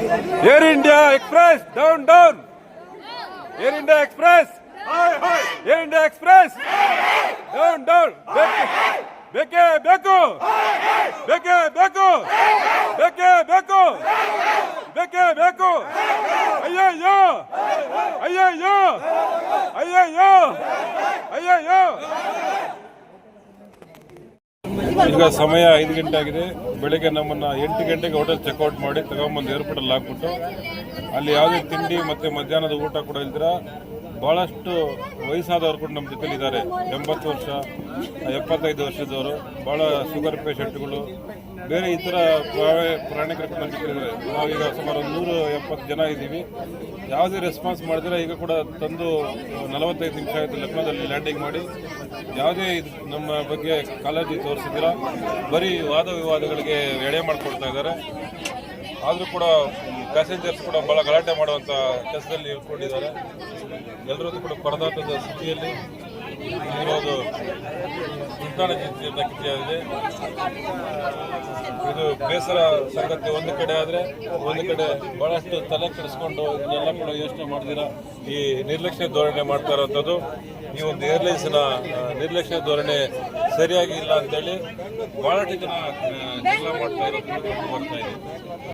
Air India Express, down, down. Air India Express. Air India Express. Down, down. Beke, Beko. Beke, Beko. Beke, Beko. Beke, Beko. Ayyo. Ayyo. Ayyo. Ayyo. ಈಗ ಸಮಯ 5 ಗಂಟೆ ಆಗಿದೆ. ಬೆಳಗ್ಗೆ ನಮ್ಮನ್ನ 8 ಗಂಟೆಗೆ hotel checkout ಮಾಡಿ ತಗೊಂಬಂದು ಏರ್ಪೋರ್ಟ್ ಅಲ್ಲಿ ಹಾಕ್ಬಿಟ್ಟು ಅಲ್ಲಿ ಯಾವುದೇ ತಿಂಡಿ ಮತ್ತೆ ಮಧ್ಯಾಹ್ನದ ಊಟ ಕೂಡ ಇಲ್ದಿರ ಬಹಳಷ್ಟು ವಯಸ್ಸಾದವರು ಕೂಡ ನಮ್ಮ ಜೊತೆಲಿ ಇದ್ದಾರೆ. 80 ವರ್ಷ 75 ವರ್ಷದವರು, ಬಹಳ ಶುಗರ್ ಪೇಷಂಟ್ಗಳು, ಬೇರೆ ಇತರ ಪ್ರಾಣಿಗಳು ನಮ್ಮ ಜೊತೆಲಿದ್ದಾರೆ. ನಾವೀಗ ಸುಮಾರು 170 ಜನ ಇದ್ದೀವಿ. ಯಾವುದೇ ರೆಸ್ಪಾನ್ಸ್ ಮಾಡಿದ್ರೆ ಈಗ ಕೂಡ ತಂದು 45 ನಿಮಿಷ ಆಯಿತು ಲಕ್ನೋದಲ್ಲಿ ಲ್ಯಾಂಡಿಂಗ್ ಮಾಡಿ. ಯಾವುದೇ ನಮ್ಮ ಬಗ್ಗೆ ಕಾಳಜಿ ತೋರಿಸಿದಿರ, ಬರೀ ವಾದ ವಿವಾದಗಳಿಗೆ ಎಡೆ ಮಾಡಿಕೊಡ್ತಾ ಇದ್ದಾರೆ. ಆದರೂ ಕೂಡ ಪ್ಯಾಸೆಂಜರ್ಸ್ ಕೂಡ ಬಹಳ ಗಲಾಟೆ ಮಾಡುವಂಥ ಕೆಲಸದಲ್ಲಿ ಇಟ್ಕೊಂಡಿದ್ದಾರೆ. ಎಲ್ಲರದ್ದು ಕೂಡ ಪರದಾಟದ ಸ್ಥಿತಿಯಲ್ಲಿ ಇರೋದು ಕಿತ್ತಿಯಾಗಿದೆ. ಇದು ಬೇಸರ ಸಂಗತಿ ಒಂದು ಕಡೆ ಆದರೆ, ಒಂದು ಕಡೆ ಬಹಳಷ್ಟು ತಲೆ ಕೆಡಿಸ್ಕೊಂಡು ಇದನ್ನೆಲ್ಲ ಕೂಡ ಯೋಚನೆ ಮಾಡಿದಿರ ಈ ನಿರ್ಲಕ್ಷ್ಯ ಧೋರಣೆ ಮಾಡ್ತಾ ಇರೋಂಥದ್ದು. ಈ ಒಂದು ಏರ್ಲೈನ್ಸ್ನ ನಿರ್ಲಕ್ಷ್ಯ ಧೋರಣೆ ಸರಿಯಾಗಿ ಇಲ್ಲ ಅಂತೇಳಿ ಬಹಳಷ್ಟು ಜನ ಮಾಡ್ತಾ ಇರೋದು ಬರ್ತಾ ಇದೆ.